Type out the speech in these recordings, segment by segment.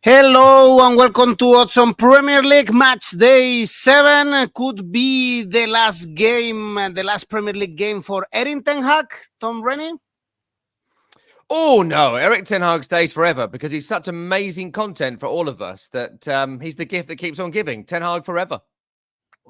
Hello and welcome to Odds on Premier League. Match day 7 could be the last game, the last Premier League game for Erik ten Hag, Tom Rennie. Oh, no, Erik ten Hag stays forever because he's such amazing content for all of us that he's the gift that keeps on giving. Ten Hag forever.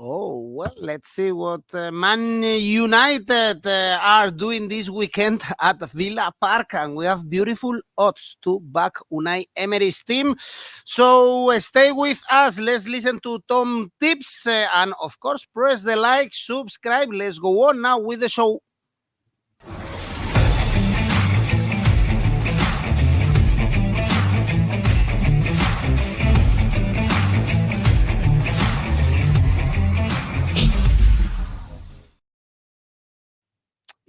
Oh, well, let's see what Man United are doing this weekend at Villa Park, and we have beautiful odds to back Unai Emery's team. So stay with us. Let's listen to Tom tips and, of course, press the like, subscribe. Let's go on now with the show.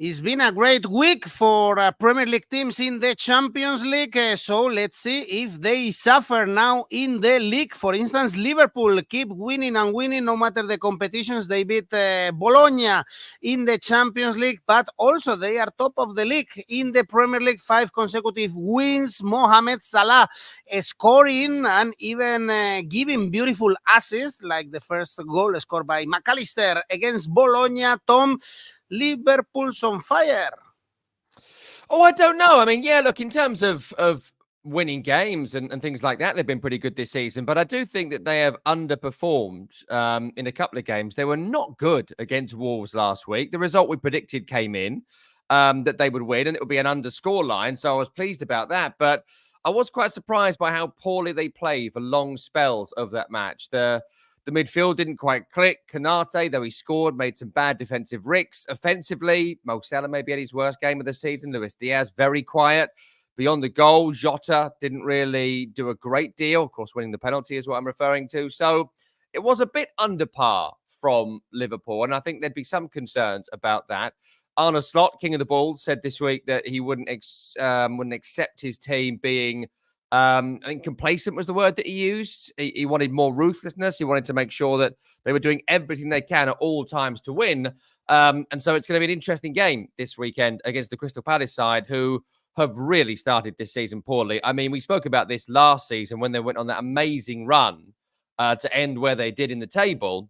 It's been a great week for Premier League teams in the Champions League. So let's see if they suffer now in the league. For instance, Liverpool keep winning and winning no matter the competitions. They beat Bologna in the Champions League, but also they are top of the league in the Premier League. 5 consecutive wins. Mohamed Salah scoring and even giving beautiful assists, like the first goal scored by McAllister against Bologna. Tom, Liverpool's on fire. Oh, I don't know. I mean, yeah, look, in terms of winning games and things like that, they've been pretty good this season. But I do think that they have underperformed in a couple of games. They were not good against Wolves last week. The result we predicted came in that they would win, and it would be an underscore line. So I was pleased about that. But I was quite surprised by how poorly they played for long spells of that match. The midfield didn't quite click. 𝐿𝐴, though he scored, made some bad defensive ricks. Offensively, Mo Salah maybe had his worst game of the season. Luis Diaz, very quiet. Beyond the goal, 𝗀𝗏 didn't really do a great deal. Of course, winning the penalty is what I'm referring to. So it was a bit under par from Liverpool, and I think there'd be some concerns about that. Arne Slot, King of the Ball, said this week that he wouldn't accept his team being I think complacent was the word that he used. He wanted more ruthlessness. He wanted to make sure that they were doing everything they can at all times to win. And so it's going to be an interesting game this weekend against the Crystal Palace side, who have really started this season poorly. I mean, we spoke about this last season when they went on that amazing run to end where they did in the table,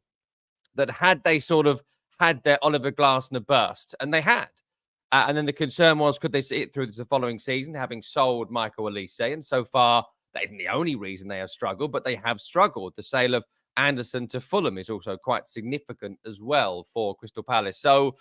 that had they sort of had their Oliver Glasner burst, and they had. And then the concern was, could they see it through to the following season, having sold Michael Olise? And so far, that isn't the only reason they have struggled, but they have struggled. The sale of Anderson to Fulham is also quite significant as well for Crystal Palace. So,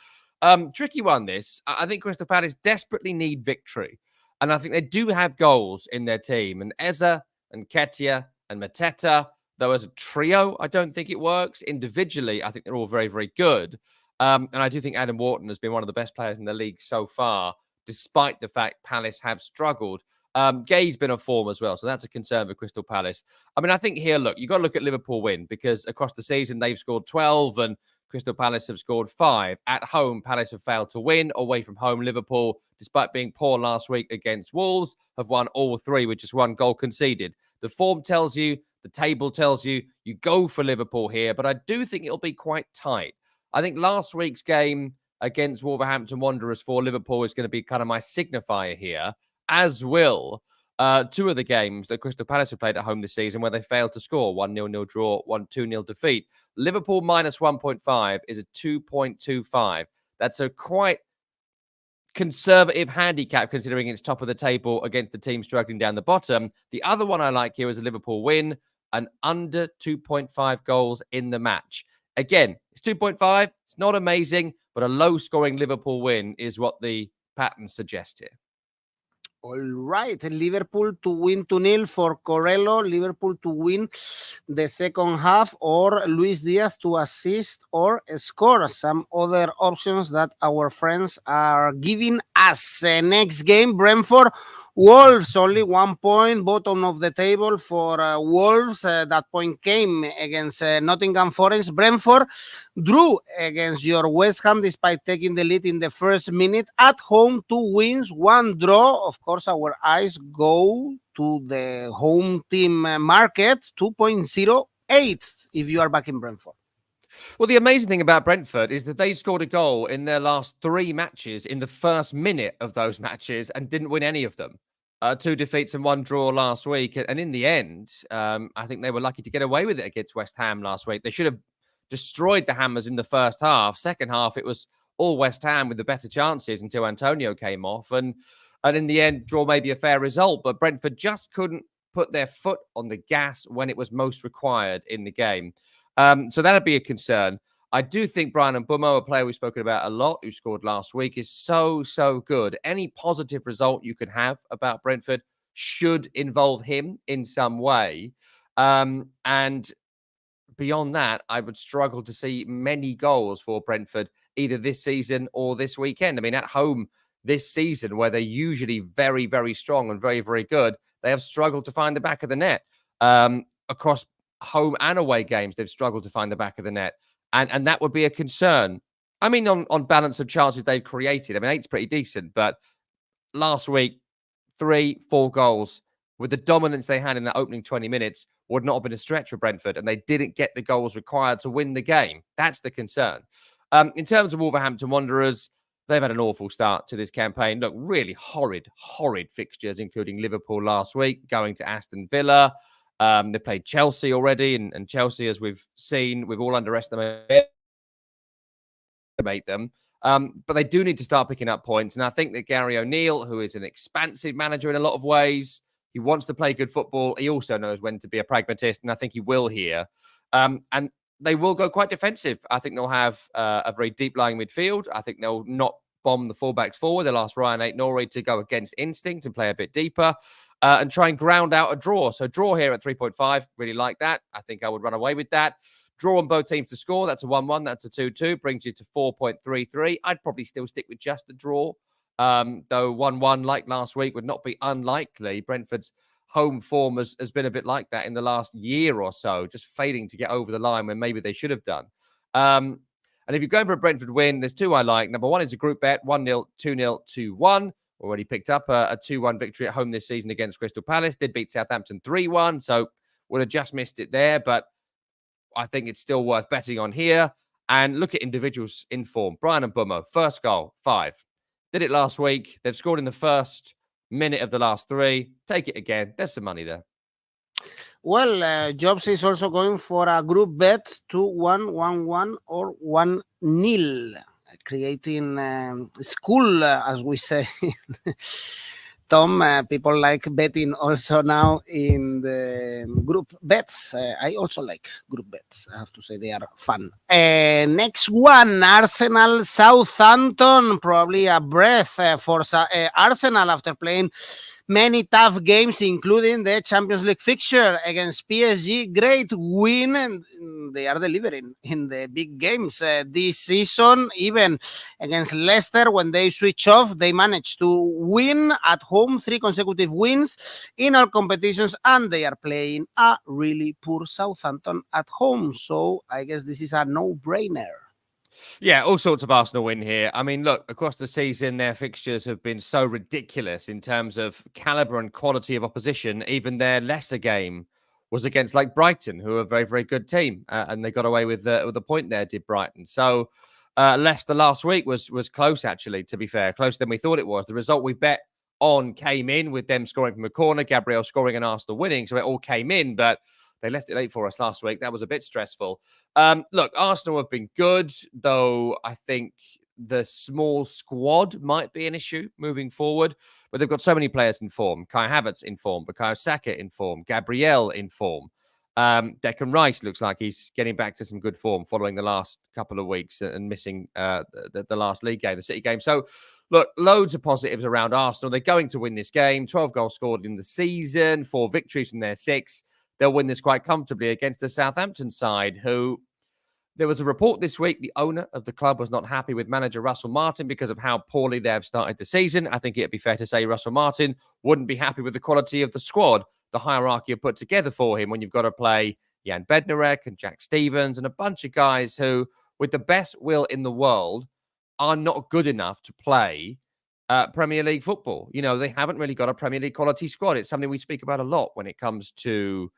tricky one, this. I think Crystal Palace desperately need victory. And I think they do have goals in their team. And 𝐬𝐴 and 𝐻𝐿𝐴 and Mateta, though as a trio, I don't think it works. Individually, I think they're all very, very good. And I do think Adam Wharton has been one of the best players in the league so far, despite the fact Palace have struggled. 𝐿𝐴's been on form as well, so that's a concern for Crystal Palace. I mean, I think here, look, you've got to look at Liverpool win, because across the season, they've scored 12 and Crystal Palace have scored 5. At home, Palace have failed to win. Away from home, Liverpool, despite being poor last week against Wolves, have won all 3 with just 1 goal conceded. The form tells you, the table tells you, you go for Liverpool here, but I do think it'll be quite tight. I think last week's game against Wolverhampton Wanderers for Liverpool is going to be kind of my signifier here, as will 2 of the games that Crystal Palace have played at home this season where they failed to score. 1-0 draw, 1-2-0 defeat. Liverpool minus 1.5 is a 2.25. That's a quite conservative handicap considering it's top of the table against the team struggling down the bottom. The other one I like here is a Liverpool win and under 2.5 goals in the match. Again, it's 2.5. It's not amazing, but a low-scoring Liverpool win is what the pattern suggests here. All right, Liverpool to win 2-0 for Corello, Liverpool to win the second half, or Luis Diaz to assist or score. Some other options that our friends are giving us. Next game, Brentford Wolves, only 1 point, bottom of the table for Wolves. That point came against Nottingham Forest. Brentford drew against your West Ham despite taking the lead in the first minute. At home, 2 wins, 1 draw. Of course, our eyes go to the home team market, 2.08 if you are back in Brentford. Well, the amazing thing about Brentford is that they scored a goal in their last 3 matches in the first minute of those matches and didn't win any of them. 2 defeats and 1 draw last week. And in the end, I think they were lucky to get away with it against West Ham last week. They should have destroyed the Hammers in the first half. Second half, it was all West Ham with the better chances until Antonio came off. And in the end, draw may be a fair result, but Brentford just couldn't put their foot on the gas when it was most required in the game. So that'd be a concern. I do think Bryan Mbeumo, a player we've spoken about a lot, who scored last week, is so good. Any positive result you could have about Brentford should involve him in some way. And beyond that, I would struggle to see many goals for Brentford either this season or this weekend. I mean, at home this season, where they're usually very, very strong and very, very good, they have struggled to find the back of the net. Across home and away games, they've struggled to find the back of the net. And that would be a concern. I mean, on balance of chances they've created, I mean, 8's pretty decent, but last week, 3-4 goals with the dominance they had in that opening 20 minutes would not have been a stretch for Brentford, and they didn't get the goals required to win the game. That's the concern. In terms of Wolverhampton Wanderers, they've had an awful start to this campaign. Look, really horrid fixtures, including Liverpool last week, going to Aston Villa. They played Chelsea already, and Chelsea, as we've seen, we've all underestimated them. But they do need to start picking up points. And I think that Gary O'Neill, who is an expansive manager in a lot of ways, he wants to play good football. He also knows when to be a pragmatist, and I think he will here. And they will go quite defensive. I think they'll have a very deep-lying midfield. I think they'll not bomb the fullbacks forward. They'll ask Ryan Ait-Nouri to go against instinct and play a bit deeper. And try and ground out a draw. So draw here at 3.5, really like that. I think I would run away with that. Draw on both teams to score, that's a 1-1, that's a 2-2, brings you to 4.33. I'd probably still stick with just the draw, though 1-1 like last week would not be unlikely. Brentford's home form has been a bit like that in the last year or so, just failing to get over the line when maybe they should have done. And if you're going for a Brentford win, there's 2 I like. Number 1 is a group bet, 1-0, 2-0, 2-1. Already picked up a 2-1 victory at home this season against Crystal Palace. Did beat Southampton 3-1, so would have just missed it there. But I think it's still worth betting on here. And look at individuals in form. Bryan Mbeumo, first goal, 5. Did it last week. They've scored in the first minute of the last 3. Take it again. There's some money there. Well, Jobs is also going for a group bet, 2-1, 1-1, or 1-0. Creating school, as we say. Tom, people like betting also now in the group bets. I also like group bets. I have to say they are fun. Next one, Arsenal, Southampton. Probably a breath for Arsenal after playing many tough games, including the Champions League fixture against PSG. Great win, and they are delivering in the big games this season. Even against Leicester, when they switch off, they managed to win at home, 3 consecutive wins in all competitions, and they are playing a really poor Southampton at home. So I guess this is a no-brainer. Yeah, all sorts of Arsenal win here. I mean, look, across the season, their fixtures have been so ridiculous in terms of caliber and quality of opposition. Even their Leicester game was against like Brighton, who are a very, very good team. And they got away with a point there, did Brighton. So Leicester last week was close, actually, to be fair. Closer than we thought it was. The result we bet on came in with them scoring from a corner, Gabriel scoring and Arsenal winning. So it all came in, but they left it late for us last week. That was a bit stressful. Look, Arsenal have been good, though I think the small squad might be an issue moving forward. But they've got so many players in form. Kai Havertz in form, Bukayo Saka in form, Gabriel in form. Declan Rice looks like he's getting back to some good form following the last couple of weeks and missing the last league game, the City game. So, look, loads of positives around Arsenal. They're going to win this game. 12 goals scored in the season, 4 victories from their 6. They'll win this quite comfortably against the Southampton side, who there was a report this week. The owner of the club was not happy with manager Russell Martin because of how poorly they have started the season. I think it'd be fair to say Russell Martin wouldn't be happy with the quality of the squad, the hierarchy have put together for him when you've got to play Jan Bednarek and Jack Stevens and a bunch of guys who, with the best will in the world, are not good enough to play Premier League football. You know, they haven't really got a Premier League quality squad. It's something we speak about a lot when it comes to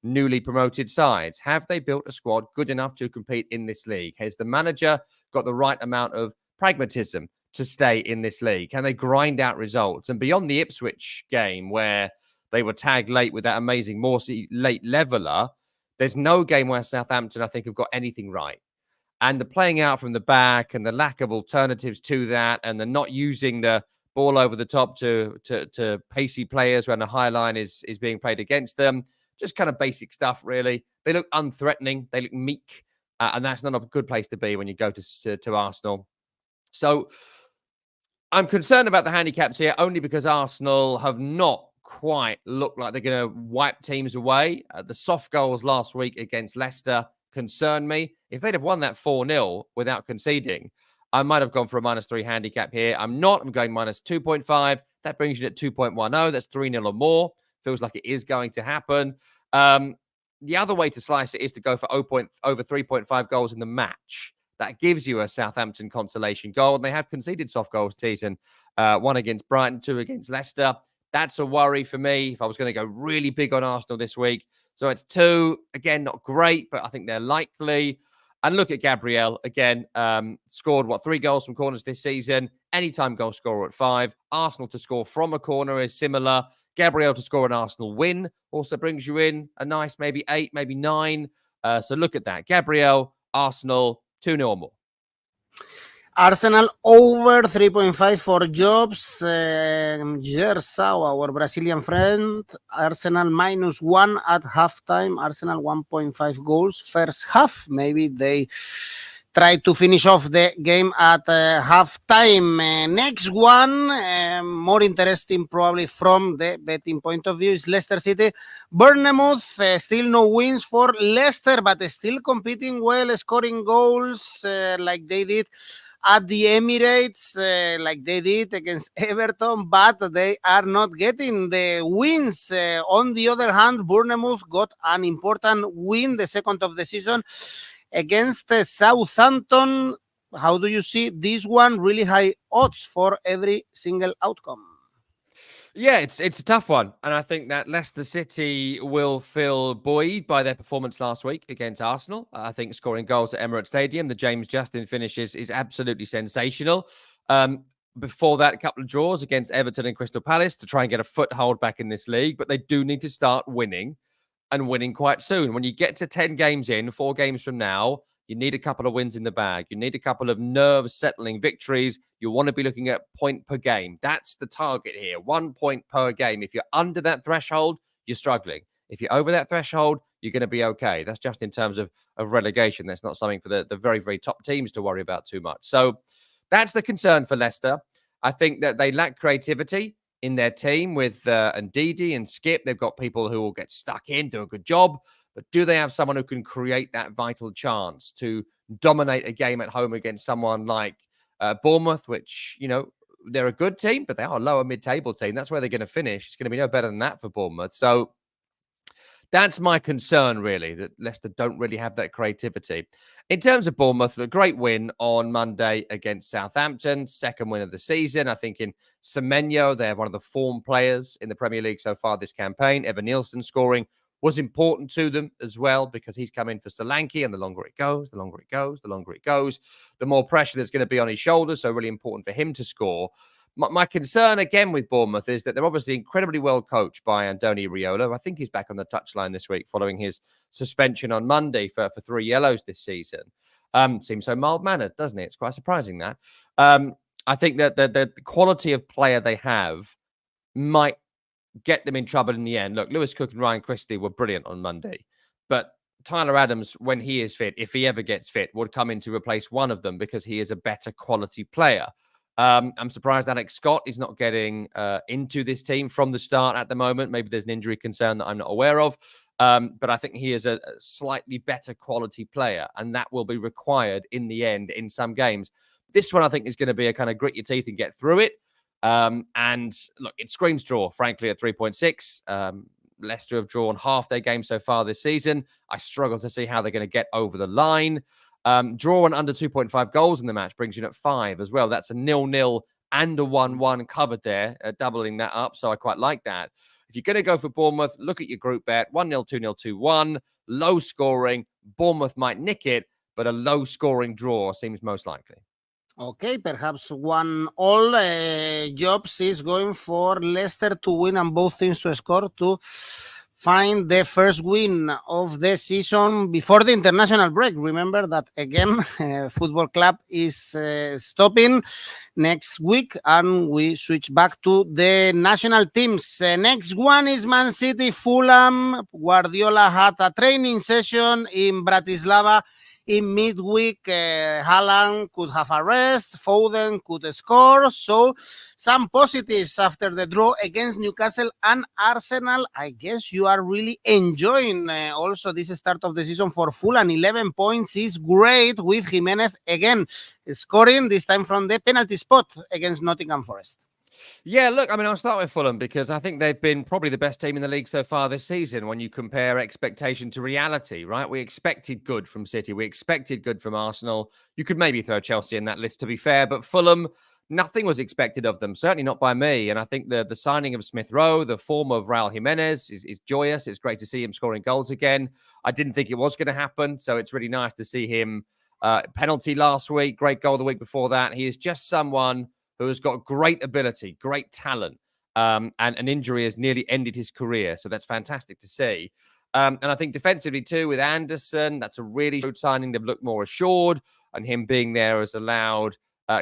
newly promoted sides. Have they built a squad good enough to compete in this league? Has the manager got the right amount of pragmatism to stay in this league? Can they grind out results? And beyond the Ipswich game where they were tagged late with that amazing Morsey late leveller, there's no game where Southampton, I think, have got anything right. And the playing out from the back and the lack of alternatives to that, and the not using the ball over the top to pacey players when the high line is being played against them. Just kind of basic stuff, really. They look unthreatening. They look meek. And that's not a good place to be when you go to Arsenal. So I'm concerned about the handicaps here only because Arsenal have not quite looked like they're going to wipe teams away. The soft goals last week against Leicester concern me. If they'd have won that 4-0 without conceding, I might have gone for a -3 handicap here. I'm not. I'm going -2.5. That brings you at 2.10. That's 3-0 or more. Feels like it is going to happen. The other way to slice it is to go for over 3.5 goals in the match. That gives you a Southampton consolation goal. And they have conceded soft goals this season. 1 against Brighton, 2 against Leicester. That's a worry for me if I was going to go really big on Arsenal this week. So it's 2. Again, not great, but I think they're likely. And look at Gabriel. Again, scored, 3 goals from corners this season. Anytime goal scorer at 5. Arsenal to score from a corner is similar. Gabriel to score an Arsenal win also brings you in a nice maybe 8, maybe 9. So look at that. Gabriel, Arsenal, 2-0 or more. Arsenal over 3.5 for Jobs. Gersau, our Brazilian friend. Arsenal -1 at halftime. Arsenal 1.5 goals. First half, maybe they try to finish off the game at halftime. Next one, more interesting probably from the betting point of view, is Leicester City. Bournemouth, still no wins for Leicester, but still competing well, scoring goals like they did at the Emirates, like they did against Everton, but they are not getting the wins. On the other hand, Bournemouth got an important win, the second of the season, against Southampton. How do you see this one? Really high odds for every single outcome. Yeah, it's a tough one. And I think that Leicester City will feel buoyed by their performance last week against Arsenal. I think scoring goals at Emirates Stadium, the James Justin finish is absolutely sensational. Before that, a couple of draws against Everton and Crystal Palace to try and get a foothold back in this league. But they do need to start winning, and winning quite soon. When you get to 10 games in, 4 games from now, you need a couple of wins in the bag. You need a couple of nerve-settling victories. You want to be looking at point per game. That's the target here, 1 point per game. If you're under that threshold, you're struggling. If you're over that threshold, you're going to be okay. That's just in terms of relegation. That's not something for the very, very top teams to worry about too much. So that's the concern for Leicester. I think that they lack creativity in their team with Ndidi and Skipp. They've got people who will get stuck in, do a good job. But do they have someone who can create that vital chance to dominate a game at home against someone like Bournemouth, which, you know, they're a good team, but they are a lower mid-table team. That's where they're going to finish. It's going to be no better than that for Bournemouth. So that's my concern, really, that Leicester don't really have that creativity. In terms of Bournemouth, a great win on Monday against Southampton, second win of the season. I think in 𝐬𝐿𝐴, they're one of the form players in the Premier League so far this campaign. Evan Nielsen scoring was important to them as well because he's come in for Solanke, and the longer it goes, the longer it goes, the longer it goes, the more pressure there's going to be on his shoulders. So really important for him to score. My concern, again, with Bournemouth is that they're obviously incredibly well coached by Andoni Iraola. I think he's back on the touchline this week following his suspension on Monday for 3 yellows this season. Seems so mild-mannered, doesn't it? It's quite surprising that. I think that the quality of player they have might get them in trouble in the end. Look, Lewis Cook and Ryan Christie were brilliant on Monday, but Tyler Adams, when he is fit, if he ever gets fit, would come in to replace one of them because he is a better quality player. I'm surprised 𝐿𝐿𝐴 is not getting into this team from the start at the moment. Maybe there's an injury concern that I'm not aware of, but I think he is a slightly better quality player, and that will be required in the end in some games. This one, I think, is going to be a kind of grit your teeth and get through it. And look, it screams draw, frankly, at 3.6. Leicester have drawn half their games so far this season. I struggle to see how they're going to get over the line. Draw and under 2.5 goals in the match brings you in at 5 as well. That's a 0-0 and a 1-1 covered there, doubling that up. So I quite like that. If you're going to go for Bournemouth, look at your group bet. 1-0, 2-0, 2-1. Low scoring. Bournemouth might nick it, but a low scoring draw seems most likely. Okay, perhaps 1-1. Jobs is going for Leicester to win and both teams to score to find the first win of the season before the international break. Remember that again, Football Club is stopping next week and we switch back to the national teams. Next one is Man City, Fulham. Guardiola had a training session in Bratislava in midweek. Haaland could have a rest, Foden could score. So some positives after the draw against Newcastle and Arsenal. I guess you are really enjoying also this start of the season for Fulham. 11 points is great with Jimenez again scoring, this time from the penalty spot against Nottingham Forest. Yeah, look, I mean, I'll start with Fulham because I think they've been probably the best team in the league so far this season when you compare expectation to reality, right? We expected good from City. We expected good from Arsenal. You could maybe throw Chelsea in that list, to be fair, but Fulham, nothing was expected of them, certainly not by me. And I think the signing of Smith Rowe, the form of Raul Jimenez is joyous. It's great to see him scoring goals again. I didn't think it was going to happen, so it's really nice to see him. Penalty last week, great goal the week before that. He is just someone who has got great ability, great talent, and an injury has nearly ended his career. So that's fantastic to see. And I think defensively too, with Anderson, that's a really good signing. They've looked more assured, and him being there has allowed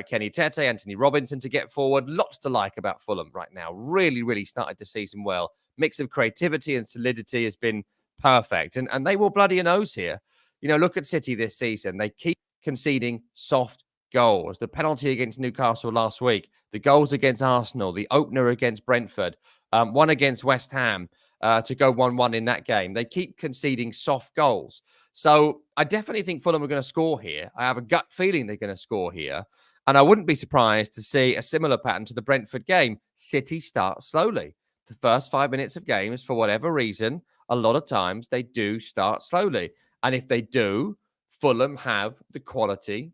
Kenny Tete, Anthony Robinson to get forward. Lots to like about Fulham right now. Really, really started the season well. Mix of creativity and solidity has been perfect. And they will bloody a nose here. You know, look at City this season. They keep conceding soft goals. The penalty against Newcastle last week, the goals against Arsenal, the opener against Brentford, one against West Ham to go 1-1 in that game. They keep conceding soft goals. So I definitely think Fulham are going to score here. I have a gut feeling they're going to score here. And I wouldn't be surprised to see a similar pattern to the Brentford game. City start slowly. The first 5 minutes of games, for whatever reason, a lot of times they do start slowly. And if they do, Fulham have the quality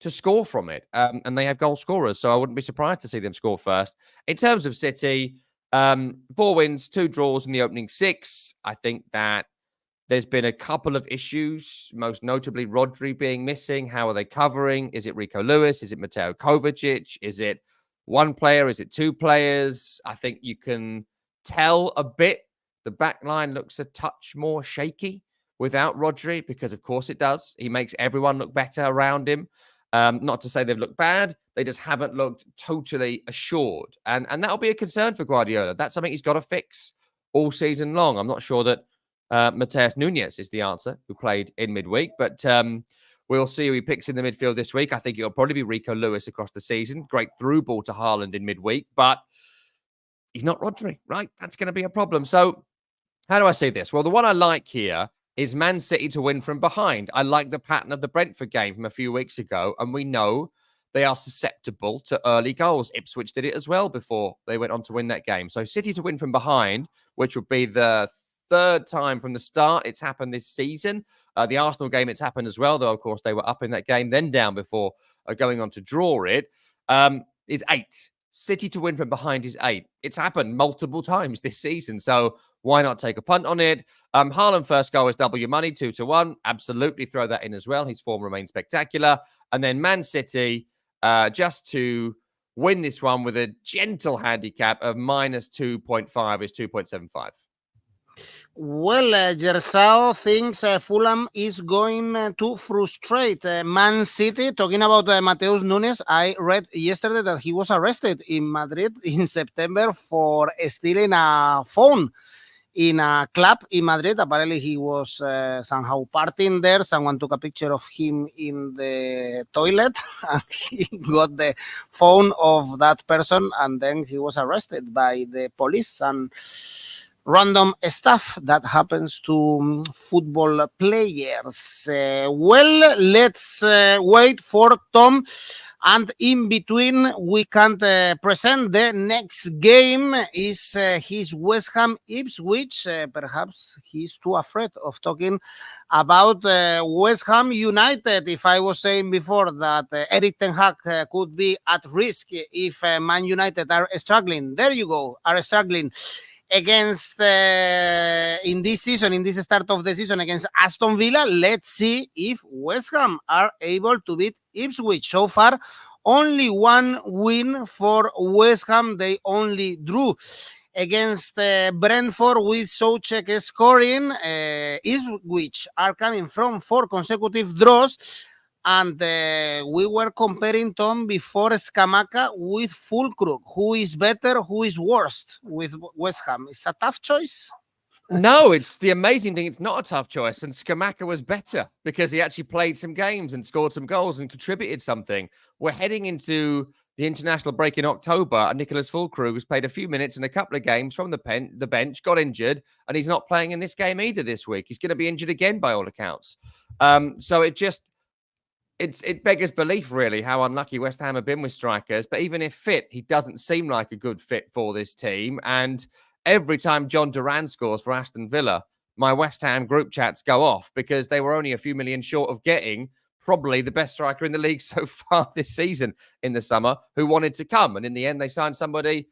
to score from it. And they have goal scorers, so I wouldn't be surprised to see them score first. In terms of City, 4 wins, 2 draws in the opening 6. I think that there's been a couple of issues, most notably Rodri being missing. How are they covering? Is it Rico Lewis? Is it Mateo Kovacic? Is it one player? Is it 2 players? I think you can tell a bit. The back line looks a touch more shaky without Rodri because, of course, it does. He makes everyone look better around him. Not to say they've looked bad. They just haven't looked totally assured. And that'll be a concern for Guardiola. That's something he's got to fix all season long. I'm not sure that Mateus Nunes is the answer, who played in midweek. But we'll see who he picks in the midfield this week. I think it'll probably be Rico Lewis across the season. Great through ball to Haaland in midweek. But he's not Rodri, right? That's going to be a problem. So how do I say this? Well, the one I like here is Man City to win from behind. I like the pattern of the Brentford game from a few weeks ago, and we know they are susceptible to early goals. Ipswich did it as well before they went on to win that game. So City to win from behind, which would be the 3rd time from the start it's happened this season. The Arsenal game, it's happened as well, though, of course, they were up in that game, then down before going on to draw it, is 8. City to win from behind is 8. It's happened multiple times this season, so why not take a punt on it? Haaland first goal is double your money, 2-1. Absolutely throw that in as well. His form remains spectacular. And then Man City, just to win this one with a gentle handicap of -2.5 is 2.75. Well, Gersao thinks Fulham is going to frustrate Man City. Talking about Mateus Nunes, I read yesterday that he was arrested in Madrid in September for stealing a phone in a club in Madrid. Apparently, he was somehow partying there. Someone took a picture of him in the toilet and he got the phone of that person, and then he was arrested by the police and random stuff that happens to football players. Well, let's wait for Tom. And in between, we can present the next game is his West Ham Ipswich. Perhaps he's too afraid of talking about West Ham United. If I was saying before that Erik ten Hag could be at risk if Man United are struggling, there you go, are struggling against in this season, in this start of the season against Aston Villa. Let's see if West Ham are able to beat Ipswich. So far, Only one win for West Ham. They only drew against Brentford with Soucek scoring, which are coming from 4 consecutive draws. And we were comparing, Tom, before 𝐿𝐴𝐵𝐴 with Fulham. Who is better, who is worst with West Ham? It's a tough choice. No, it's the amazing thing. It's not a tough choice. And 𝐿𝐴𝐵𝐴 was better because he actually played some games and scored some goals and contributed something. We're heading into the international break in October, and Nicholas Fulkrug has played a few minutes in a couple of games from the bench, got injured, and he's not playing in this game either this week. He's going to be injured again by all accounts. So it beggars belief, really, how unlucky West Ham have been with strikers. But even if fit, he doesn't seem like a good fit for this team. And every time John Duran scores for Aston Villa, my West Ham group chats go off because they were only a few million short of getting probably the best striker in the league so far this season in the summer who wanted to come. And in the end, they signed somebody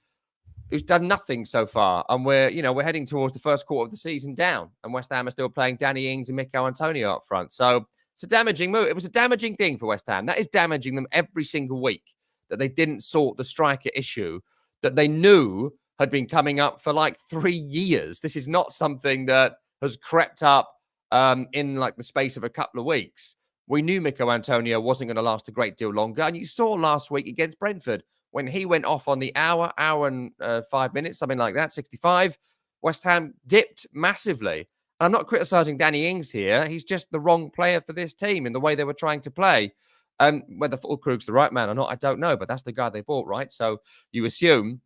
who's done nothing so far. And we're heading towards the first quarter of the season down. And West Ham are still playing Danny Ings and Mikel Antonio up front. So it's a damaging move. It was a damaging thing for West Ham. That is damaging them every single week, that they didn't sort the striker issue that they knew had been coming up for like 3 years. This is not something that has crept up in like the space of a couple of weeks. We knew Mikel Antonio wasn't going to last a great deal longer. And you saw last week against Brentford, when he went off on the hour and 5 minutes, something like that, 65, West Ham dipped massively. I'm not criticising Danny Ings here. He's just the wrong player for this team in the way they were trying to play. Whether Fulkrug's the right man or not, I don't know. But that's the guy they bought, right? So you assume.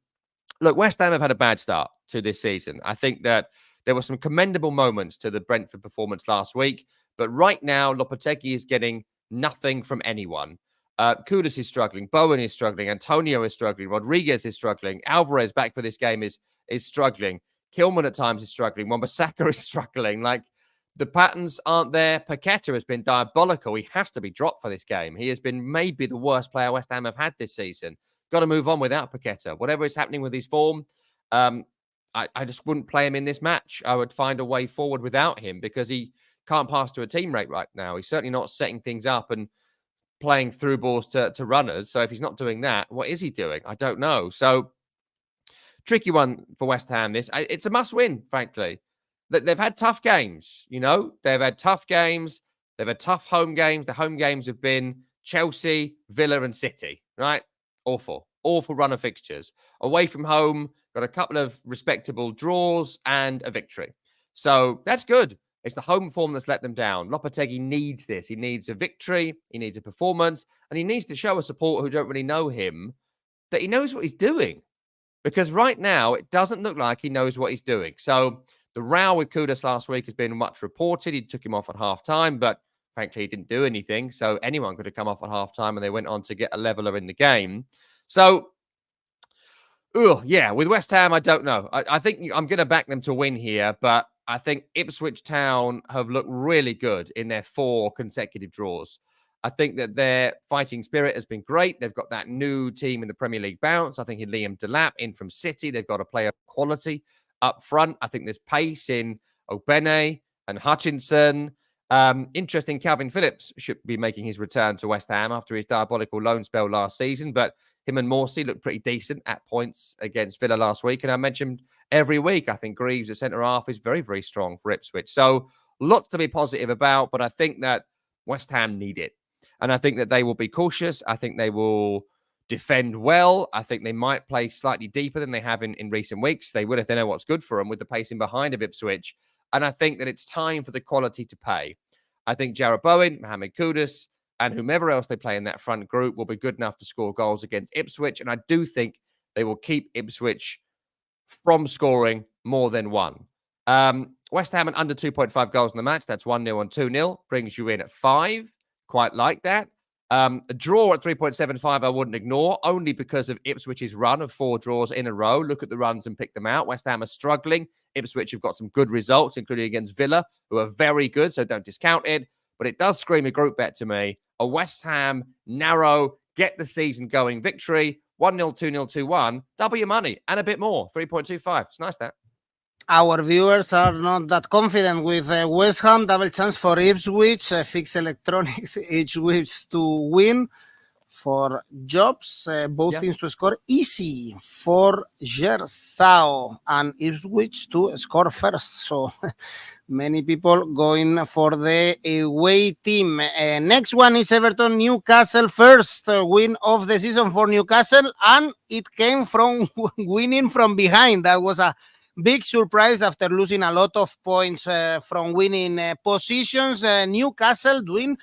Look, West Ham have had a bad start to this season. I think that there were some commendable moments to the Brentford performance last week. But right now, 𝐿𝐴𝐵𝐴 is getting nothing from anyone. Kudus is struggling. Bowen is struggling. Antonio is struggling. Rodriguez is struggling. Alvarez back for this game is struggling. 𝐿𝐴𝐴𝐻 at times is struggling. 𝗀𝗿𝗏𝗏 is struggling. Like, the patterns aren't there. Paqueta has been diabolical. He has to be dropped for this game. He has been maybe the worst player West Ham have had this season. Got to move on without Paqueta. Whatever is happening with his form, I just wouldn't play him in this match. I would find a way forward without him because he can't pass to a teammate right now. He's certainly not setting things up and playing through balls to runners. So if he's not doing that, what is he doing? I don't know. So tricky one for West Ham. It's a must win, frankly. They've had tough games, They've had tough games. They've had tough home games. The home games have been Chelsea, Villa and City, right? Awful run of fixtures. Away from home, got a couple of respectable draws and a victory. So that's good. It's the home form that's let them down. 𝐿𝐴𝐵𝐴 needs this. He needs a victory. He needs a performance. And he needs to show a supporter who don't really know him that he knows what he's doing. Because right now, it doesn't look like he knows what he's doing. So the row with Kudus last week has been much reported. He took him off at half-time, but frankly, he didn't do anything. So anyone could have come off at half-time and they went on to get a leveler in the game. So, with West Ham, I don't know. I think I'm going to back them to win here, but I think Ipswich Town have looked really good in their 4 consecutive draws. I think that their fighting spirit has been great. They've got that new team in the Premier League bounce. I think Liam Delap in from City. They've got a player quality up front. I think there's pace in 𝐿𝐴𝐵𝐴 and Hutchinson. Interesting, Calvin Phillips should be making his return to West Ham after his diabolical loan spell last season, but him and Morsey looked pretty decent at points against Villa last week. And I mentioned every week, I think Greaves at centre-half is very, very strong for Ipswich. So lots to be positive about, but I think that West Ham need it. And I think that they will be cautious. I think they will defend well. I think they might play slightly deeper than they have in recent weeks. They will if they know what's good for them with the pacing behind of Ipswich. And I think that it's time for the quality to pay. I think Jarrod Bowen, Mohamed Kudus, and whomever else they play in that front group will be good enough to score goals against Ipswich. And I do think they will keep Ipswich from scoring more than one. West Ham and under 2.5 goals in the match. That's 1-0 and 2-0. Brings you in at 5. Quite like that. A draw at 3.75 I wouldn't ignore, only because of Ipswich's run of 4 draws in a row. Look at the runs and pick them out. West Ham are struggling. Ipswich have got some good results, including against Villa, who are very good, so don't discount it. But it does scream a group bet to me. A West Ham, narrow, get the season going victory. 1-0, 2-0, 2-1. Double your money and a bit more. 3.25. It's nice, that. Our viewers are not that confident with West Ham. Double chance for Ipswich. Fix Electronics, Ipswich to win. for jobs. Both teams to score easy for 𝗀𝗏𝗏 and Ipswich to score first. So many people going for the away team. Next one is Everton Newcastle, first win of the season for Newcastle, and it came from winning from behind. That was a big surprise after losing a lot of points from winning positions. Newcastle doing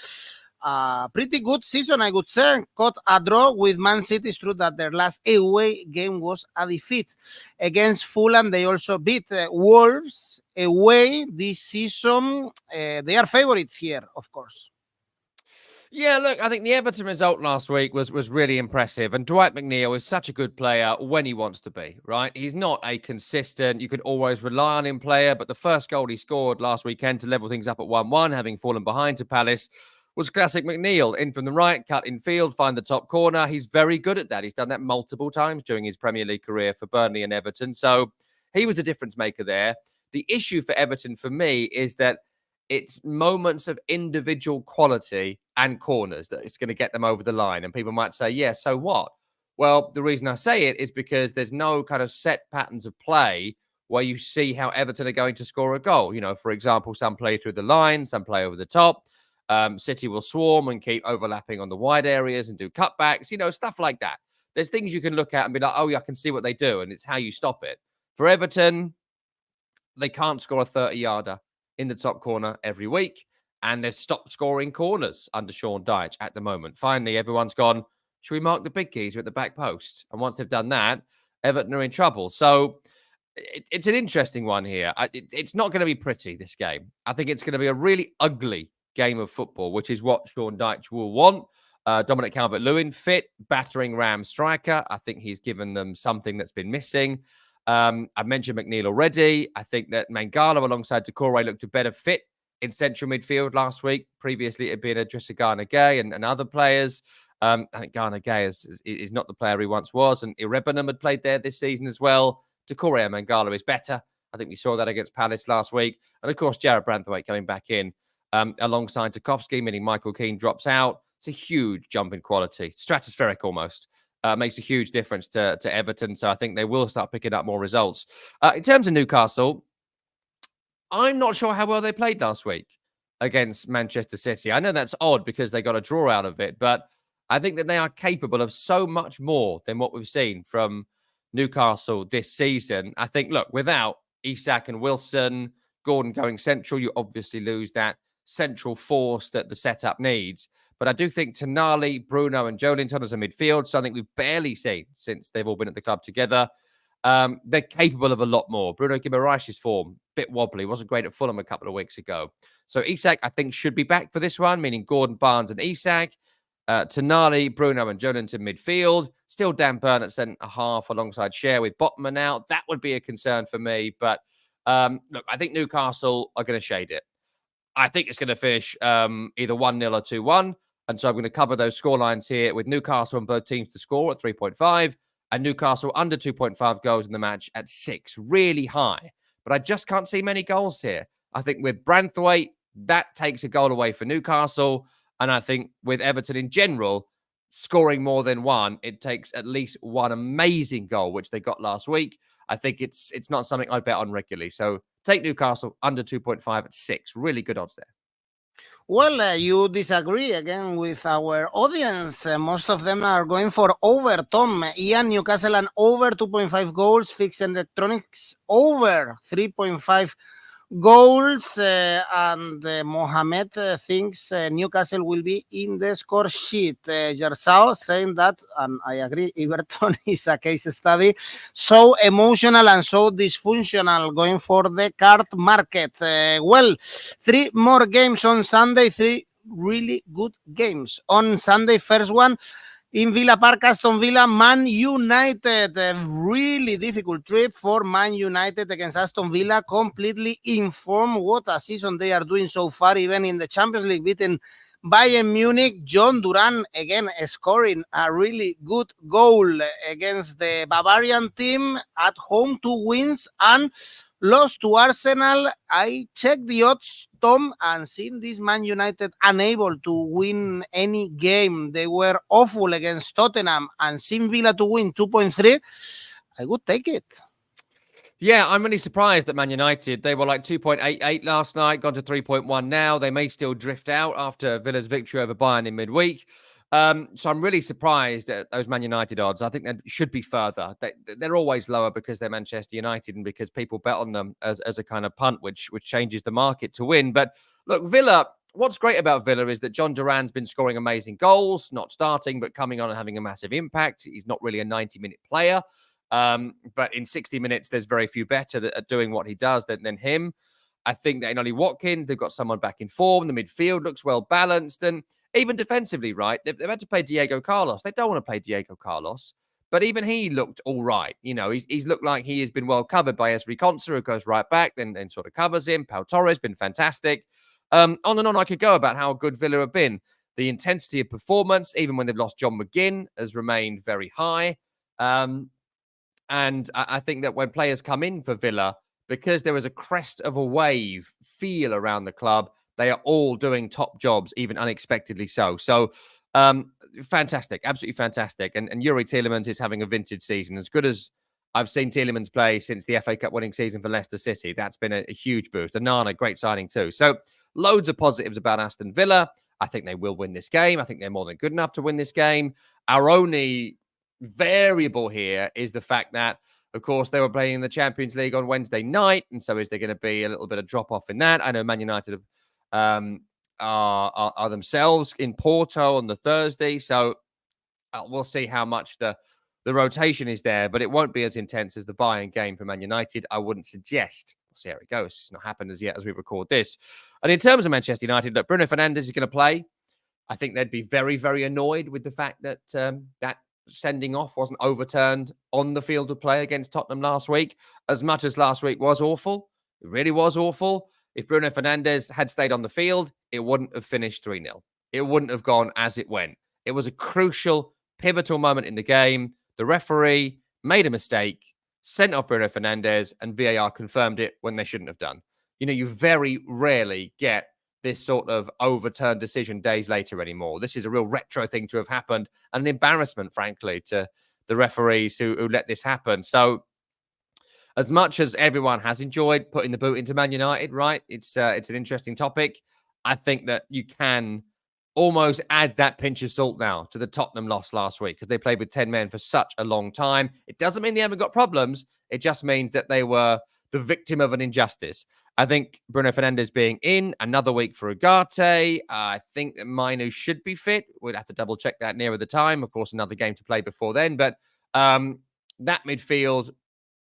a pretty good season, I would say. Got a draw with Man City. It's true that their last away game was a defeat against Fulham. They also beat Wolves away this season. They are favorites here, of course. Yeah, look, I think the Everton result last week was really impressive. And 𝗛𝗏𝗏𝗀 is such a good player when he wants to be, right? He's not a consistent, you could always rely on him player, but the first goal he scored last weekend to level things up at 1-1, having fallen behind to Palace, was classic McNeil. In from the right, cut in field, find the top corner. He's very good at that. He's done that multiple times during his Premier League career for Burnley and Everton. So he was a difference maker there. The issue for Everton, for me, is that it's moments of individual quality and corners that it's going to get them over the line. And people might say, yeah, so what? Well, the reason I say it is because there's no kind of set patterns of play where you see how Everton are going to score a goal. You know, for example, some play through the line, some play over the top. City will swarm and keep overlapping on the wide areas and do cutbacks, you know, stuff like that. There's things you can look at and be like, oh, yeah, I can see what they do. And it's how you stop it. For Everton, they can't score a 30-yarder in the top corner every week. And they've stopped scoring corners under Sean Dyche at the moment. Finally, everyone's gone, should we mark the big keys at the back post? And once they've done that, Everton are in trouble. So it's an interesting one here. It's not going to be pretty, this game. I think it's going to be a really ugly game of football, which is what Sean Dyche will want. Dominic Calvert-Lewin, fit, battering ram striker. I think he's given them something that's been missing. I've mentioned McNeil already. I think that Mangala alongside 𝗂𝗏𝗏𝗀 looked a better fit in central midfield last week. Previously, it had been 𝗛𝗏𝗏𝗀𝗏 and other players. I think 𝗛𝗏𝗏𝗀 is not the player he once was. And 𝗀𝗏𝗏𝗀 had played there this season as well. 𝗂𝗂𝗏𝗏 Mangala is better. I think we saw that against Palace last week. And of course, Jarrad Branthwaite coming back in alongside 𝗍𝐿𝐿𝐿, meaning Michael Keane drops out. It's a huge jump in quality, stratospheric almost. Makes a huge difference to Everton. So I think they will start picking up more results. In terms of Newcastle, I'm not sure how well they played last week against Manchester City. I know that's odd because they got a draw out of it, but I think that they are capable of so much more than what we've seen from Newcastle this season. I think, look, without Isak and Wilson, Gordon going central, you obviously lose that central force that the setup needs. But I do think Tonali, Bruno and Joelinton as a midfield, something we've barely seen since they've all been at the club together. They're capable of a lot more. Bruno Guimaraes' form, bit wobbly, wasn't great at Fulham a couple of weeks ago. So Isak, I think, should be back for this one, meaning Gordon, Barnes and Isak. Tonali, Bruno and Joelinton midfield. Still Dan Burn at centre-half alongside 𝗀𝗏 with Botman out. That would be a concern for me. But look, I think Newcastle are going to shade it. I think it's going to finish either 1-0 or 2-1. And so I'm going to cover those scorelines here with Newcastle and both teams to score at 3.5 and Newcastle under 2.5 goals in the match at 6. Really high. But I just can't see many goals here. I think with Branthwaite, that takes a goal away for Newcastle. And I think with Everton in general, scoring more than one, it takes at least one amazing goal, which they got last week. I think it's not something I bet on regularly. So take Newcastle under 2.5 at 6. Really good odds there. Well, you disagree again with our audience. Most of them are going for over. Tom, Ian, Newcastle and over 2.5 goals. Fixed Electronics over 3.5 goals. And Mohamed thinks Newcastle will be in the score sheet. 𝗀𝗏𝗏𝗀𝗏𝗀 saying that, and I agree, Everton is a case study. So emotional and so dysfunctional going for the card market. Well, 3 more games on Sunday, 3 really good games. On Sunday, first one, in Villa Park, Aston Villa, Man United. A really difficult trip for Man United against Aston Villa. Completely informed. What a season they are doing so far, even in the Champions League, beaten Bayern Munich. John Duran, again, scoring a really good goal against the Bavarian team at home. 2 wins and lost to Arsenal. I checked the odds, Tom, and seeing this Man United unable to win any game, they were awful against Tottenham, and seeing Villa to win 2.3, I would take it. Yeah, I'm really surprised that Man United, they were like 2.88 last night, gone to 3.1 now. They may still drift out after Villa's victory over Bayern in midweek. So I'm really surprised at those Man United odds. I think they should be further. They're always lower because they're Manchester United and because people bet on them as a kind of punt, which changes the market to win. But look, Villa, what's great about Villa is that John Duran's been scoring amazing goals, not starting, but coming on and having a massive impact. He's not really a 90-minute player. But in 60 minutes, there's very few better at doing what he does than him. I think that in Ollie Watkins, they've got someone back in form. The midfield looks well balanced. And even defensively, right? They've had to play Diego Carlos. They don't want to play Diego Carlos. But even he looked all right. You know, he's looked like he has been well covered by 𝐬𝐿𝐴, who goes right back, then sort of covers him. Pau Torres been fantastic. On and on I could go about how good Villa have been. The intensity of performance, even when they've lost John McGinn, has remained very high. And I think that when players come in for Villa, because there is a crest of a wave feel around the club, they are all doing top jobs, even unexpectedly so. So, fantastic, absolutely fantastic. And Youri Tielemans is having a vintage season. As good as I've seen Tielemans play since the FA Cup winning season for Leicester City, that's been a huge boost. Onana, great signing too. So, loads of positives about Aston Villa. I think they will win this game. I think they're more than good enough to win this game. Our only variable here is the fact that, of course, they were playing in the Champions League on Wednesday night, and so is there going to be a little bit of drop off in that? I know Man United are themselves in Porto on the Thursday, so we'll see how much the rotation is there, but it won't be as intense as the Bayern game for Man United. I wouldn't suggest. We'll see how it goes. It's not happened as yet as we record this. And in terms of Manchester United, look, Bruno Fernandes is going to play. I think they'd be very, very annoyed with the fact that that sending off wasn't overturned on the field of play against Tottenham last week. As much as last week was awful, it really was awful. If Bruno Fernandes had stayed on the field, it wouldn't have finished 3-0. It wouldn't have gone as it went. It was a crucial, pivotal moment in the game. The referee made a mistake, sent off Bruno Fernandes, and VAR confirmed it when they shouldn't have done. You know, you very rarely get this sort of overturned decision days later anymore. This is a real retro thing to have happened, and an embarrassment, frankly, to the referees who let this happen. So as much as everyone has enjoyed putting the boot into Man United, right? It's an interesting topic. I think that you can almost add that pinch of salt now to the Tottenham loss last week because they played with 10 men for such a long time. It doesn't mean they haven't got problems. It just means that they were the victim of an injustice. I think Bruno Fernandes being in, another week for 𝗀𝗏𝗏. I think that 𝐷𝗏𝗏 should be fit. We'd have to double check that nearer the time. Of course, another game to play before then. But that midfield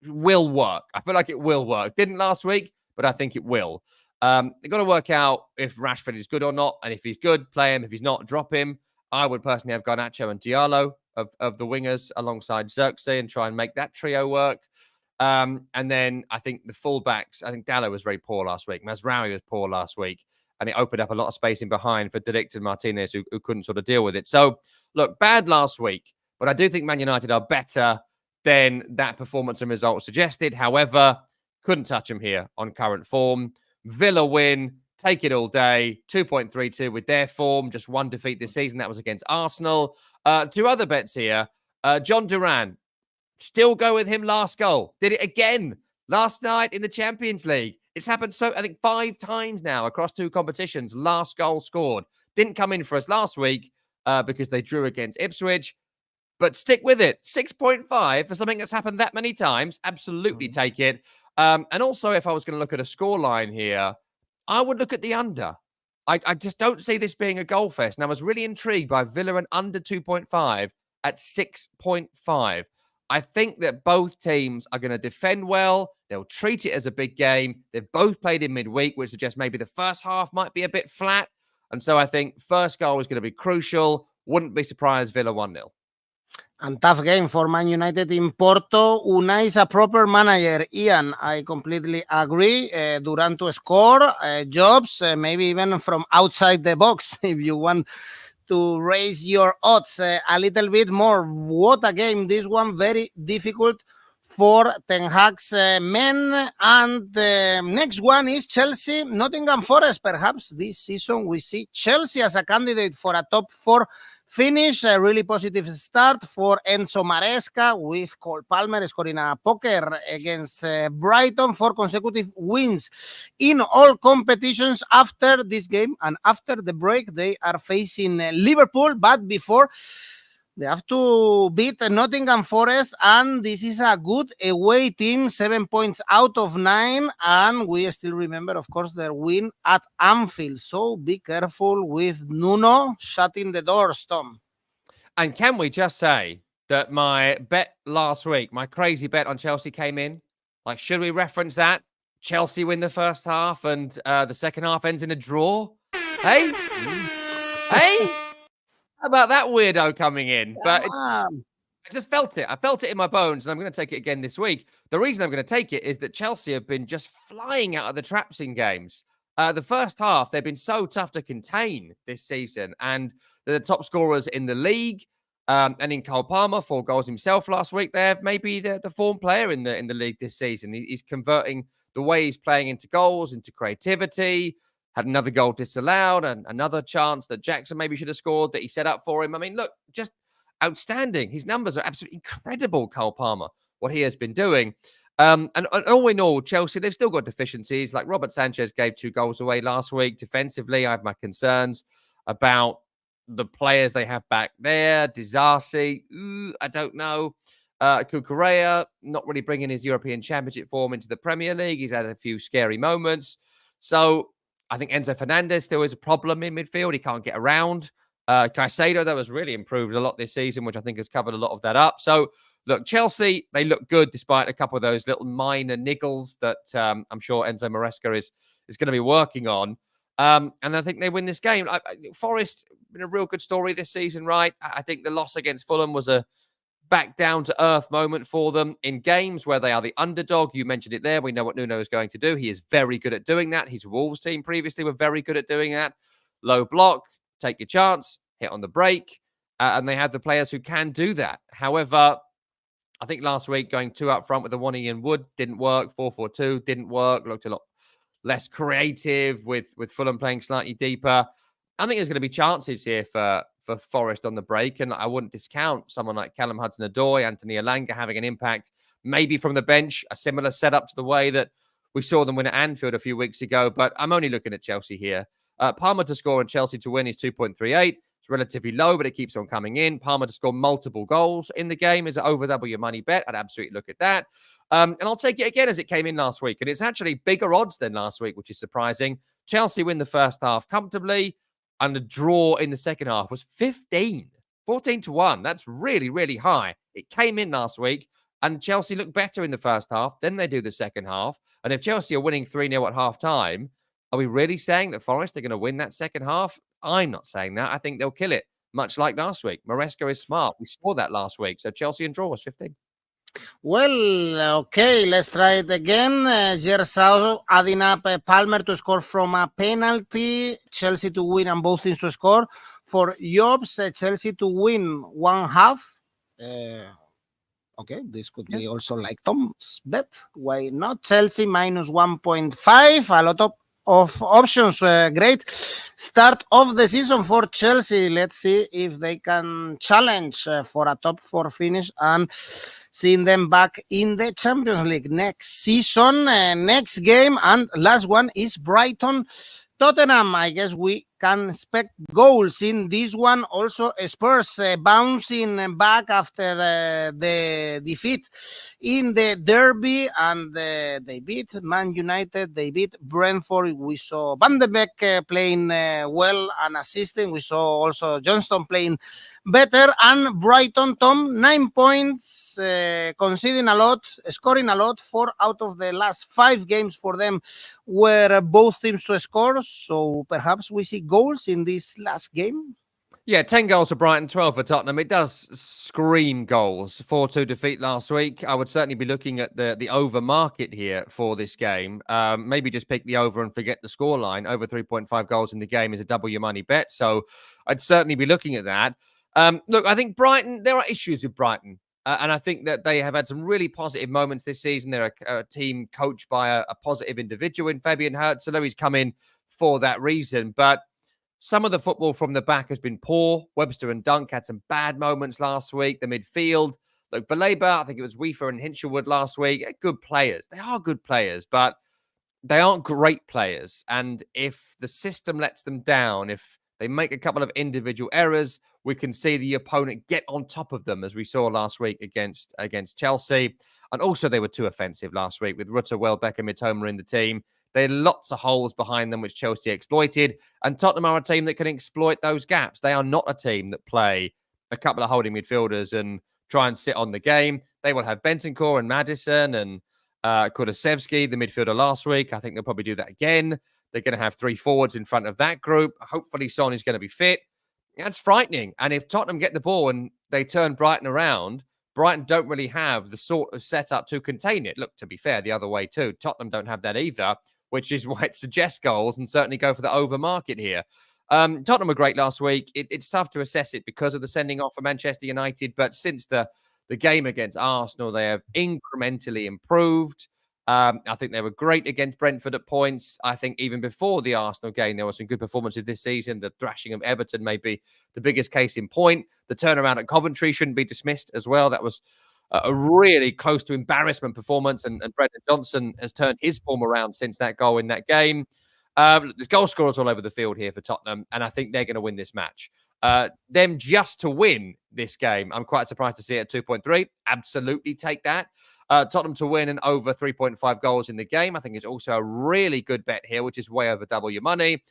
will work. I feel like it will work. Didn't last week, but I think it will. They've got to work out if Rashford is good or not. And if he's good, play him. If he's not, drop him. I would personally have 𝐻𝐿𝐴 and Diallo of the wingers alongside 𝗍𝐧𝐧𝐞𝐿 and try and make that trio work. And then I think the fullbacks, I think Dalot was very poor last week. Mazraoui was poor last week. And it opened up a lot of space in behind for de Ligt and Martinez, who couldn't sort of deal with it. So, look, bad last week. But I do think Man United are better than that performance and result suggested. However, couldn't touch them here on current form. Villa win, take it all day. 2.32 with their form. Just one defeat this season. That was against Arsenal. Two other bets here. John Duran. Still go with him last goal. Did it again last night in the Champions League. It's happened I think 5 times now across 2 competitions. Last goal scored. Didn't come in for us last week because they drew against Ipswich. But stick with it. 6.5 for something that's happened that many times. Absolutely take it. And also, if I was going to look at a scoreline here, I would look at the under. I just don't see this being a goal fest. And I was really intrigued by Villa and under 2.5 at 6.5. I think that both teams are going to defend well. They'll treat it as a big game. They've both played in midweek, which suggests maybe the first half might be a bit flat. And so I think first goal is going to be crucial. Wouldn't be surprised Villa 1-0. And tough game for Man United in Porto. Unai is a proper manager. Ian, I completely agree. Duran to score, jobs, maybe even from outside the box if you want to raise your odds a little bit more. What a game this one. Very difficult for Ten Hag's men. And the next one is Chelsea, Nottingham Forest. Perhaps this season we see Chelsea as a candidate for a top 4 finish. A really positive start for Enzo Maresca, with Cole Palmer scoring a poker against Brighton. 4 consecutive wins in all competitions after this game, and after the break they are facing Liverpool, but before they have to beat Nottingham Forest, and this is a good away team, 7 points out of 9, and we still remember, of course, their win at Anfield. So be careful with Nuno shutting the doors, Tom. And can we just say that my bet last week, my crazy bet on Chelsea came in? Like, should we reference that? Chelsea win the first half and the second half ends in a draw? Hey? Hey? How about that weirdo coming in? But I just felt it. I felt it in my bones, and I'm going to take it again this week. The reason I'm going to take it is that Chelsea have been just flying out of the traps in games. The first half, they've been so tough to contain this season, and they're the top scorers in the league. And in Cole Palmer, 4 goals himself last week. They're maybe the form player in the league this season. He's converting the way he's playing into goals, into creativity. Had another goal disallowed, and another chance that Jackson maybe should have scored that he set up for him. I mean, look, just outstanding. His numbers are absolutely incredible, Cole Palmer, what he has been doing. And all in all, Chelsea, they've still got deficiencies. Like Robert Sanchez gave 2 goals away last week. Defensively, I have my concerns about the players they have back there. 𝗛𝗲𝗄, I don't know. 𝐿𝐭𝐚𝐲, not really bringing his European Championship form into the Premier League. He's had a few scary moments. So I think Enzo Fernandez still is a problem in midfield. He can't get around. Caicedo, that was really improved a lot this season, which I think has covered a lot of that up. So, look, Chelsea, they look good despite a couple of those little minor niggles that I'm sure Enzo Maresca is going to be working on. And I think they win this game. Forest, been a real good story this season, right? I think the loss against Fulham was a back down to earth moment for them in games where they are the underdog. You mentioned it there. We know what Nuno is going to do. He is very good at doing that. His Wolves team previously were very good at doing that. Low block, take your chance, hit on the break. And they have the players who can do that. However, I think last week going 2 up front with the Wanny and Wood didn't work. 4-4-2 didn't work. Looked a lot less creative with Fulham playing slightly deeper. I think there's going to be chances here for Forest on the break, and I wouldn't discount someone like Callum Hudson-Odoi, Anthony Elanga having an impact, maybe from the bench, a similar setup to the way that we saw them win at Anfield a few weeks ago. But I'm only looking at Chelsea here. Palmer to score and Chelsea to win is 2.38. It's relatively low, but it keeps on coming in. Palmer to score multiple goals in the game is an over double your money bet. I'd absolutely look at that. And I'll take it again as it came in last week. And it's actually bigger odds than last week, which is surprising. Chelsea win the first half comfortably, and the draw in the second half was 14-1. That's really, really high. It came in last week, and Chelsea looked better in the first half. Then they do the second half. And if Chelsea are winning 3-0 at half-time, are we really saying that Forest are going to win that second half? I'm not saying that. I think they'll kill it, much like last week. Maresca is smart. We saw that last week. So Chelsea and draw was 15. Well, okay, let's try it again. Gersau adding up Palmer to score from a penalty, Chelsea to win and both teams to score. For 𝐿𝐵𝐵𝐿, Chelsea to win 1/2. Okay, this could be also like Tom's bet. Why not? Chelsea minus 1.5. A lot of options. Great start of the season for Chelsea. Let's see if they can challenge for a top 4 finish and seeing them back in the Champions League next season. Next game and last one is Brighton Tottenham. I guess we can expect goals in this one. Also, Spurs bouncing back after the defeat in the derby, and they beat Man United. They beat Brentford. We saw Van de Beek playing well and assisting. We saw also Johnston playing better. And Brighton, Tom, 9 points, conceding a lot, scoring a lot. 4 out of the last 5 games for them were both teams to score. So perhaps we see goals in this last game. Yeah, 10 goals for Brighton, 12 for Tottenham. It does scream goals. 4-2 defeat last week. I would certainly be looking at the over market here for this game. Maybe just pick the over and forget the scoreline. Over 3.5 goals in the game is a double your money bet. So I'd certainly be looking at that. Look, I think Brighton, there are issues with Brighton. And I think that they have had some really positive moments this season. They're a team coached by a positive individual in Fabian Һ𝐻𝐿. He's come in for that reason. But some of the football from the back has been poor. Webster and Dunk had some bad moments last week. The midfield, look, 𝗵𝗿𝗲, I think it was 𝗲𝗏 and 𝗔𝐿wood last week. Good players. They are good players, but they aren't great players. And if the system lets them down, if they make a couple of individual errors, we can see the opponent get on top of them, as we saw last week against Chelsea. And also, they were too offensive last week with Rutte, Welbeck and Mitoma in the team. They had lots of holes behind them, which Chelsea exploited. And Tottenham are a team that can exploit those gaps. They are not a team that play a couple of holding midfielders and try and sit on the game. They will have Bentancur and Maddison and 𝐿𝐭𝐴𝐵𝐻𝐿, the midfielder last week. I think they'll probably do that again. They're going to have 3 forwards in front of that group. Hopefully, Son is going to be fit. That's frightening. And if Tottenham get the ball and they turn Brighton around, Brighton don't really have the sort of setup to contain it. Look, to be fair, the other way too. Tottenham don't have that either, which is why it suggests goals and certainly go for the over market here. Tottenham were great last week. It's tough to assess it because of the sending off for Manchester United. But since the game against Arsenal, they have incrementally improved. I think they were great against Brentford at points. I think even before the Arsenal game, there were some good performances this season. The thrashing of Everton may be the biggest case in point. The turnaround at Coventry shouldn't be dismissed as well. That was a really close to embarrassment performance, and Brendan Johnson has turned his form around since that goal in that game. There's goal scorers all over the field here for Tottenham, and I think they're going to win this match. Them just to win this game, I'm quite surprised to see it at 2.3. Absolutely take that. Tottenham to win and over 3.5 goals in the game, I think is also a really good bet here, which is way over double your money.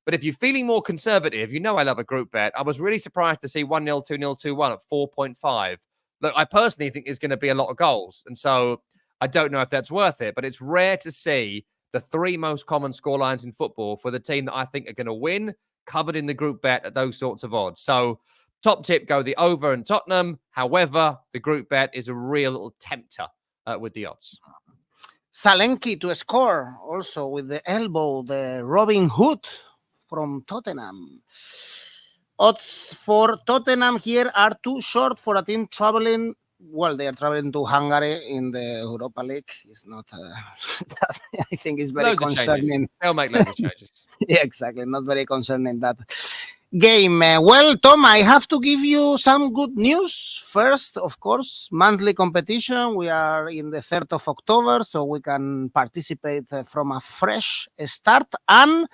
But if you're feeling more conservative, you know I love a group bet. I was really surprised to see 1-0, 2-0, 2-1 at 4.5. Look, I personally think there's going to be a lot of goals. And so I don't know if that's worth it. But it's rare to see the 3 most common scorelines in football for the team that I think are going to win, covered in the group bet at those sorts of odds. So top tip, go the over and Tottenham. However, the group bet is a real little tempter with the odds. Solanke to score also with the elbow, the Robin Hood from Tottenham. Odds for Tottenham here are too short for a team traveling. Well, they are traveling to Hungary in the Europa League. It's not, I think it's very concerning. They'll make loads of changes. Yeah, exactly. Not very concerning that game. Well, Tom, I have to give you some good news. First, of course, monthly competition. We are in the 3rd of October, so we can participate from a fresh start. And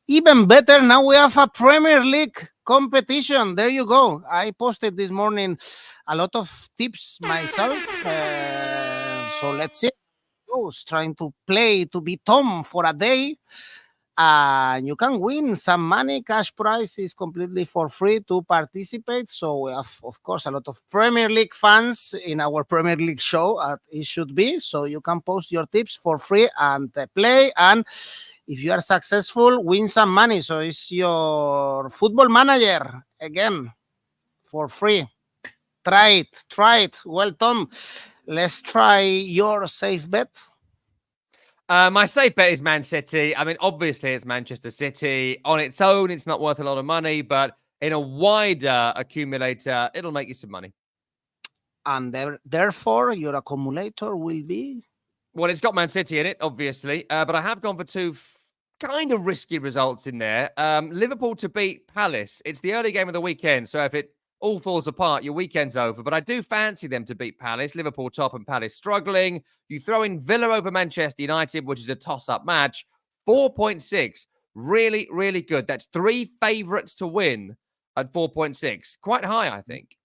even better, now we have a Premier League competition. There you go. I posted this morning a lot of tips myself. So let's see. I was trying to play to be Tom for a day. You can win some money. Cash prize is completely for free to participate. So we have, of course, a lot of Premier League fans in our Premier League show. It should be. So you can post your tips for free and play. And if you are successful, win some money. So it's your football manager again for free. Try it. Well, Tom, let's try your safe bet. My safe bet is Man City. I mean, obviously, it's Manchester City. On its own, it's not worth a lot of money, but in a wider accumulator, it'll make you some money. And therefore, your accumulator will be? Well, it's got Man City in it, obviously, but I have gone for 2 kind of risky results in there. Liverpool to beat Palace. It's the early game of the weekend, so if it all falls apart, your weekend's over. But I do fancy them to beat Palace. Liverpool top and Palace struggling. You throw in Villa over Manchester United, which is a toss-up match. 4.6. Really, really good. That's 3 favourites to win at 4.6. Quite high, I think.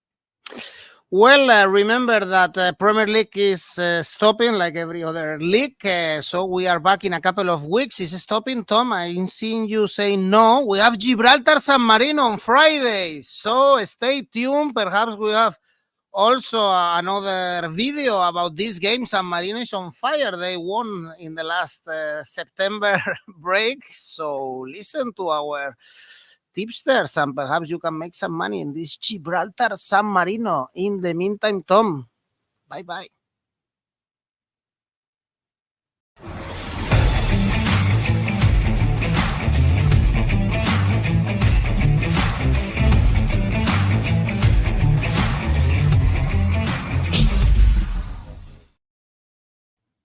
Well, remember that Premier League is stopping like every other league. So we are back in a couple of weeks. Is it stopping, Tom? I'm seeing you saying no. We have Gibraltar San Marino on Friday. So stay tuned. Perhaps we have also another video about this game. San Marino is on fire. They won in the last September break. So listen to our tipsters, and perhaps you can make some money in this Gibraltar San Marino. In the meantime, Tom, bye-bye.